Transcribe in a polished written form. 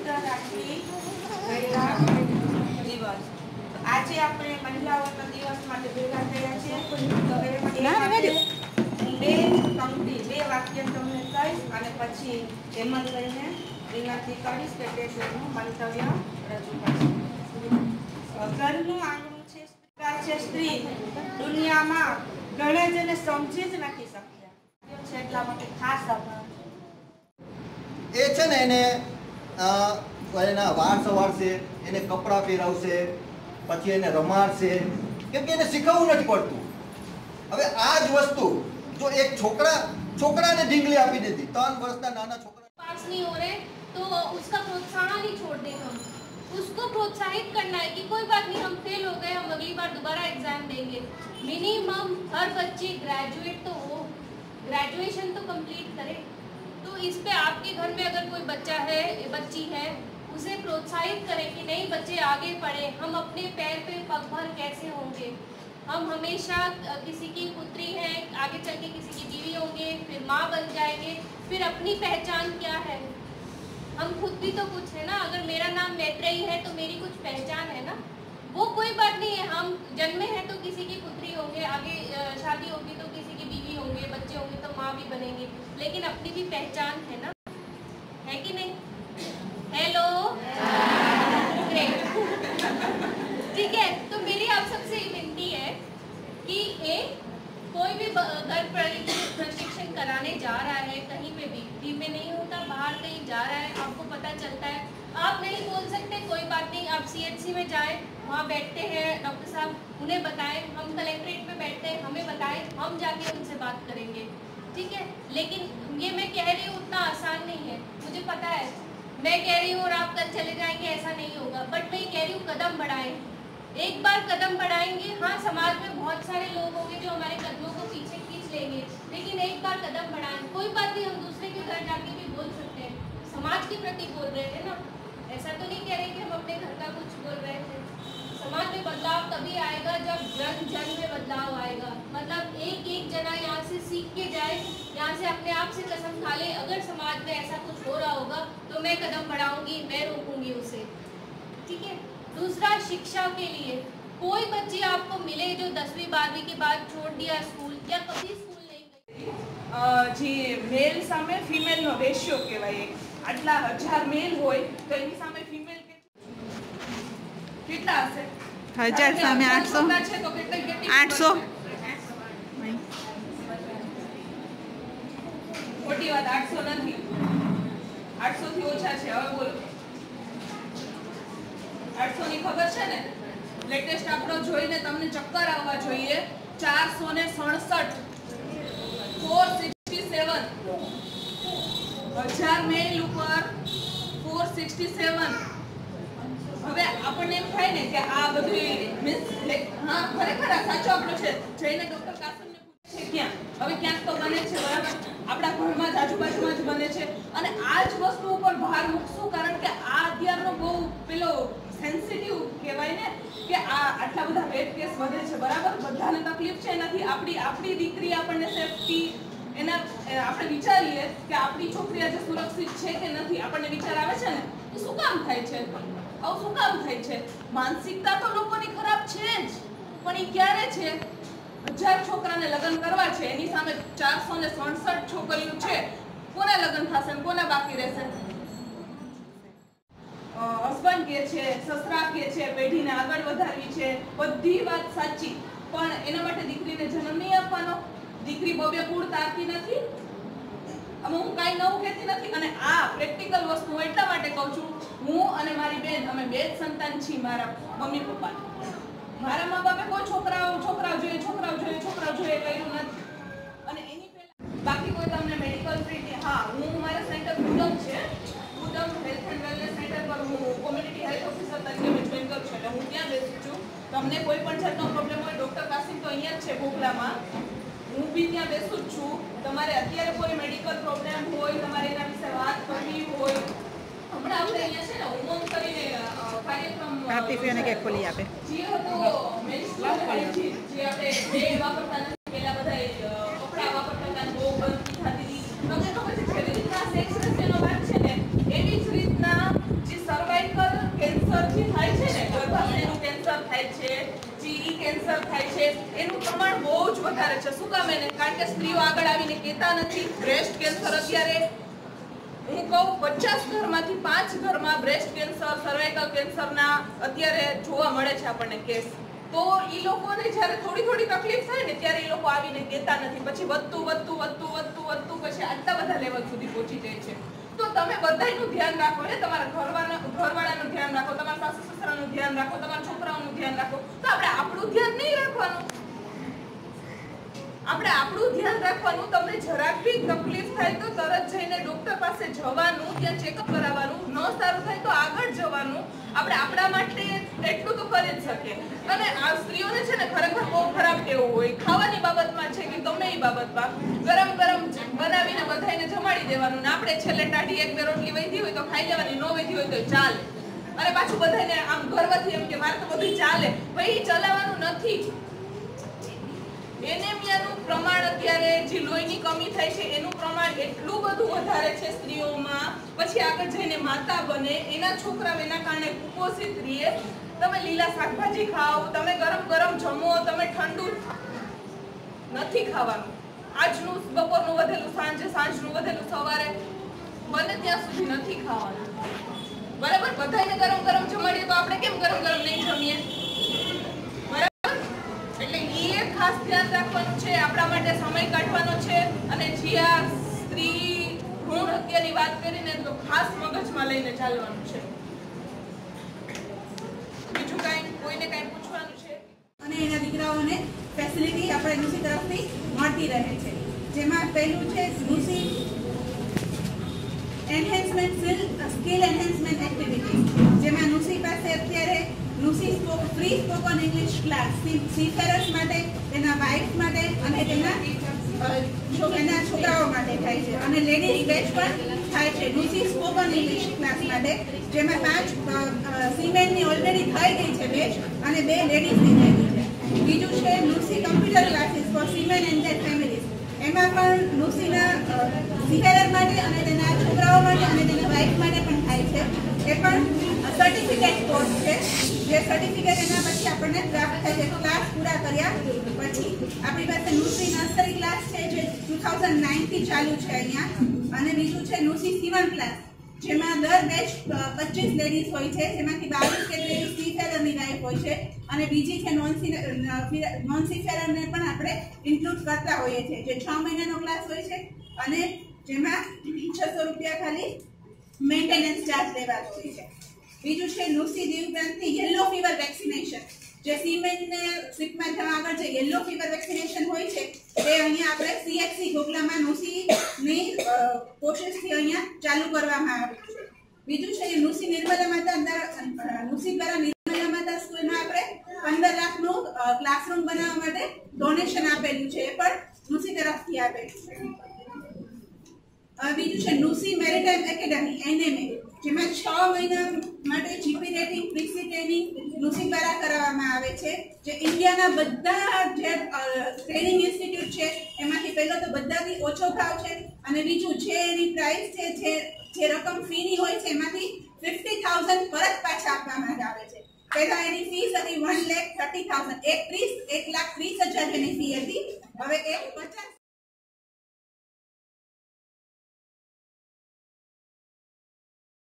પવિત્ર રાખી ગયેલા દિવસ। આજે આપણે મહિલાઓના દિવસ માટે ભેગા થયા છીએ। તો બે વાક્ય તમને કહીશ અને પછી હેમંત લઈને વિનંતી કરીશ કે તે તેનું મંતવ્ય રજૂ કરશે। ઘરનું આંગણું છે સ્ત્રી દુનિયામાં ઘણા જને સમજી જ નથી શકતા છે, એટલા માટે ખાસ આભાર। એ છે ને એને એના વાળ સવારશે, એને કપડાં પહેરાવશે, પછી એને રમાડશે, કેમ કે એને શીખવવું નથી પડતું। હવે આ જ વસ્તુ જો એક છોકરાને ઢીંગલી આપી देती, 3 વર્ષના નાના છોકરા पास नहीं हो रहे तो उसका प्रोत्साहन ही छोड़ दें। हम उसको प्रोत्साहित करना है कि कोई बात नहीं, हम फेल हो गए, हम अगली बार दोबारा एग्जाम देंगे। मिनिमम हर बच्चे ग्रेजुएट तो हो, ग्रेजुएशन तो कंप्लीट करे। तो इस पे आपके घर में अगर कोई बच्चा है, बच्ची है, उसे प्रोत्साहित करें कि नहीं बच्चे आगे पढ़े, हम अपने पैर पे पगभर कैसे होंगे। हम हमेशा किसी की पुत्री है, आगे चल के किसी की बीवी होंगे, फिर माँ बन जाएंगे, फिर अपनी पहचान क्या है? हम खुद भी तो कुछ है ना। अगर मेरा नाम मैत्रेयी है तो मेरी कुछ पहचान है ना। वो कोई बात नहीं है, हम जन्मे हैं तो किसी की पुत्री होंगे, आगे शादी होगी तो किसी की बीवी होंगे, बच्चे होंगे तो माँ भी बनेंगे, लेकिन अपनी भी पहचान है ना, है कि नहीं? Hello, great. ठीक है, तो मेरी आप सबसे विनती है कि कोई भी घर प्रशिक्षण कराने जा रहा है, कहीं पे भी में नहीं होता, बाहर कहीं जा रहा है, आपको पता चलता है, आप नहीं बोल सकते कोई बात नहीं, आप CHC में जाएं, वहाँ बैठते हैं डॉक्टर साहब, उन्हें बताएं, हम कलेक्ट्रेट में बैठते हैं, हमें बताएं, हम जाके उनसे बात करेंगे। ठीक है, लेकिन ये मैं कह रही हूँ उतना आसान नहीं है, मुझे पता है। मैं कह रही हूँ और आप कल चले जाएंगे, ऐसा नहीं होगा, बट मैं कह रही हूँ कदम बढ़ाएं। एक बार कदम बढ़ाएंगे, हाँ समाज में बहुत सारे लोग होंगे जो हमारे कदमों को पीछे खींच लेंगे, लेकिन एक बार कदम बढ़ाएं। कोई बात नहीं, हम दूसरे के घर जाके भी बोल सकते हैं, समाज के प्रति बोल रहे हैं ना, ऐसा तो नहीं कह रहे कि हम अपने घर का कुछ बोल रहे थे। समाज में बदलाव तभी आएगा जब जन जन में बदलाव आएगा। मतलब एक जना यहाँ से सीख के जाए, यहाँ से अपने आप से कसम खा ले, अगर समाज में ऐसा कुछ हो रहा होगा तो मैं कदम बढ़ाऊंगी, मैं रोकूंगी उसे। ठीक है। दूसरा, शिक्षा के लिए कोई बच्ची आपको मिले जो 10वीं 12वीं के बाद छोड़ दिया स्कूल या कभी स्कूल नहीं गई, जी मेल सामे फीमेल नो रेशियो कहेवाय। आटला 1000 मेल होय तो एनी सामे फीमेल કેટલા હશે? 1000 સામે 800 છે તો કેટલી 800 ખોટી વાત, 800 નથી, 800 થી ઓછા છે। હવે બોલો 800 ની ખબર છે ને? લેટેસ્ટ આપણો જોઈને તમને ચક્કર આવવા જોઈએ। 467 467 1000 મેલ ઉપર 467। હવે આપણને એમ થાય ને કે આ બધું મીન્સ હા ખરેખર આ સાચો આંકડો છે। જઈને ડોક્ટર કાસમને પૂછે ક્યાં, હવે ક્યાંક તો બને છે, બરાબર, આપણા ઘરમાં જ આજુબાજુમાં જ બને છે, અને આ જ વસ્તુ ઉપર ભાર મૂકશું કારણ કે આ અત્યારનો બહુ પેલો સેન્સિટિવ કહેવાય ને કે આ આટલા બધા રેપ કેસ વધે છે, બરાબર, બધાને તકલીફ છે એનાથી। આપણી દીકરી આપણને સેફટી એના આપણે વિચારીએ કે આપણી છોકરી આજે સુરક્ષિત છે કે નથી, આપણને વિચાર આવે છે ને, તો શું કામ થાય છે? આવું શું કામ થાય છે? માનસિકતા તો લોકોની ખરાબ છે જ, પણ એ ક્યારે છે? 1000 છોકરાને લગ્ન કરવા છે, એની સામે 467 છોકરીઓ છે, કોને લગ્ન થશે ને કોને બાકી રહેશે? હસબન્ડ કે છે, સસરા કે છે, પેઢીને આગળ વધારવી છે, બધી વાત સાચી, પણ એના માટે દીકરીને જન્મ નહીં આપવાનો? દીકરી બબે કુળ તારતી નથી? અમે હું કાંઈ નવું કહેતી નથી, અને આ પ્રેક્ટિકલ વસ્તુ એટલા માટે કહું છું, હું અને મારી બેન અમે બે જ સંતાન છીએ મારા મમ્મી પપ્પા। મારા મા બાપે કોઈ છોકરાઓ જોઈએ કર્યું નથી, અને એની પહેલા બાકી કોઈ તમને મેડિકલ ફ્રી, હા હું મારા સેન્ટર ઉદમ છે, ઉદમ હેલ્થ એન્ડ વેલનેસ સેન્ટર પર હું કોમ્યુનિટી હેલ્થ ઓફિસર તરીકે મેં જોઈન કરું છું, એટલે હું ત્યાં બેસું છું। તમને કોઈ પણ જાતનો પ્રોબ્લેમ હોય, ડોક્ટર કાસિમ તો અહીંયા જ છે ભોગલામાં, હું બી ત્યાં બેસું જ છું। તમારે અત્યારે કોઈ મેડિકલ પ્રોબ્લેમ હોય, તમારે એના વિશે વાત કરવી હોય, હમણાં આપણે અહીંયા છે ને ઉમંગ કરીને કાર્યક્રમ આરતીફિયાને કે ખોલી આપે જે હતો મેન્સ્ટ્રુઅલ હાઇજીન, જે આપણે બે વાપરતા નથી, પહેલા બધા કપડા વાપરતા હતા, બહુ બંધ થતી હતી, તમને ખબર છે જેવી રીતના સેક્સ રેશિયોનો વાત છે ને એવી જ રીતના જે સર્વાઇકલ કેન્સર જે થાય છે ને, ગર્ભાશયનું કેન્સર થાય છે, ઈ કેન્સર થાય છે, એનું પ્રમાણ બહુ જ વધારે છે. શું કામ? એને કારણ કે સ્ત્રીઓ આગળ આવીને કહેતા નથી. બ્રેસ્ટ કેન્સર અત્યારે હું કહું 50 ઘરમાંથી 5 ઘરમાં બ્રેસ્ટ કેન્સર, સર્વાઇકલ કેન્સરના અત્યારે જોવા મળે છે આપણને કેસ. તો ઈ લોકોને જ્યારે થોડી થોડી તકલીફ થાય ને ત્યારે ઈ લોકો આવીને કહેતા નથી. પછી વધતું પછી આટલા બધા લેવલ સુધી પહોંચી જાય છે. તો તમે બધાયનું ધ્યાન રાખો ને, તમારા ઘરવાળાનું ધ્યાન રાખો, તમારા સાસુ સસરાનું ધ્યાન રાખો, તમારા છોકરાઓનું ધ્યાન રાખો. તો આપણે આપણું ધ્યાન નહીં રાખવાનું. આપણે આપણું ધ્યાન રાખવાનું. તમને જરાક બી તકલીફ થાય તો તરત જઈને ડોક્ટર પાસે જવાનું, ત્યાં ચેકઅપ કરાવવાનું. ન સારું થાય તો આગળ જવાનું. આપણે આપણા માટે એટલું તો કરી જ શકીએ. અને આ સ્ત્રીઓને છે ને ખરેખર બહુ ખરાબ ટેવ હોય, ખાવાની બાબતમાં છે કે ગમે એ બાબતમાં. ગરમ ગરમ બનાવીને બધાને જમાડી દેવાનું ને આપણે છેલ્લે ટાઢી 1-2 રોટલી વધી હોય તો ખાઈ લેવાની, ન વધી હોય તો ચાલે. અને પાછું બધાને આમ ગર્વથી એમ કે મારે તો બધું ચાલે. ભાઈ ચલાવવાનું નથી. એનેમિયાનું પ્રમાણ અત્યારે જે લોહીની કમી થાય છે એનું પ્રમાણ એટલું બધું વધારે છે સ્ત્રીઓમાં. પછી આગળ જઈને માતા બને, એના છોકરા એના કારણે કુપોષિત રહે. તમે લીલા શાકભાજી ખાઓ, તમે ગરમ ગરમ જમો, તમે ઠંડુ નથી ખાવાનું. આજનું બપોરનું વધેલું સાંજે, સાંજનું વધેલું સવારે, બને ત્યાં સુધી નથી ખાવાનું. બરાબર? બધાને ગરમ ગરમ જમાડીએ તો આપણે કેમ ગરમ ગરમ નહીં જમીએ? એટલે એ ખાસ ધ્યાન રાખવાનું છે, આપણા માટે સમય કાઢવાનો છે. અને જ્યાં સ્ત્રી ભ્રૂણ હત્યાની વાત કરીને તો ખાસ મગજમાં લઈને ચાલવાનું છે. બીજું કોઈને કાંઈ પૂછવાનું છે? અને એના દીકરાઓને ફેસિલિટી આપણે નુસી તરફથી મળતી રહે છે. જેમાં પહેલું છે નુસી એન્હેન્સમેન્ટ સ્કિલ એન્હેન્સમેન્ટ એક્ટિવિટી, જેમાં નુસી પાસે અત્યારે NUSI free spoken English class seafarers માટે, તેના વાઇફ માટે અને તેના છોકરાઓ માટે થાય છે. અને લેડીઝ બેચ પણ થાય છે નુસી સ્પોકન ઇંગ્લિશ ક્લાસ માટે, જેમાં 5 સીમેન્ટની ઓલરેડી થઈ ગઈ છે બેચ અને 2 લેડીઝની થઈ ગઈ છે. બીજું છે NUSI computer classes for seamen and their families. એમાં પણ નુસીના સીફેરર માટે અને તેના છોકરાઓ માટે અને તેના વાઇફ માટે પણ થાય છે. એ પણ સર્ટિફિકેટ કોર્સ છે, જે સર્ટિફિકેટ એના પછી આપણને પ્રાપ્ત થાય છે ક્લાસ પૂરા કર્યા પછી. આપણી પાસે નુસી નર્સરી ક્લાસ છે જે 2009 થી ચાલુ છે અહીંયા. અને બીજું છે નુસી સીવન ક્લાસ, જેમાં દર બેચ 25 લેડીઝ હોય છે, જેમાંથી 22 કે લેડીઝ સીફેરરની વાઇફ હોય છે અને બીજી છે નોન સીફેરરને પણ આપણે ઇન્ક્લુડ કરતા હોઈએ છીએ, જે 6 મહિનાનો ક્લાસ હોય છે અને જેમાં 600 રૂપિયા ખાલી મેન્ટેનન્સ ચાર્જ લેવાનો હોય છે. બીજું છે નુસી દીવપ્રાંતની યલો ફીવર વેક્સિનેશન, જે સીમેન્ટને સ્ટ્રીપમાં થવા આગળ જે યલો ફીવર વેક્સિનેશન હોય છે તે અહીંયા આપણે CHC ગોગલામાં નુસીની કોશિશથી અહીંયા ચાલુ કરવામાં આવ્યું છે. બીજું છે નુસી નિર્મલા માતા નુસી દ્વારા નિર્મલા માતા સ્કૂલમાં આપણે 15 લાખનું ક્લાસરૂમ બનાવવા માટે ડોનેશન આપેલું છે, એ પણ નુસી તરફથી આપેલું છે. બીજું છે નુસી મેરીટાઈમ એકેડમી NMA, જેમાં 6 મહિના માટે જીપી રેટિંગ ફ્રીસી ટ્રેનિંગ નુસી દ્વારા કરાવવામાં આવે છે, જે ઇન્ડિયાના બધા જે ટ્રેનિંગ ઇન્સ્ટિટ્યૂટ છે એમાંથી પહેલો તો બધાથી ઓછો ભાવ છે. અને બીજું છે એની પ્રાઇસ છે જે રકમ ફીની હોય છે એમાંથી 50,000 પરત પાછા આપવામાં આવે છે. પહેલા એની ફીસ હતી 1,30,000, 1,30,000 જેની ફી હતી, હવે 1,50,000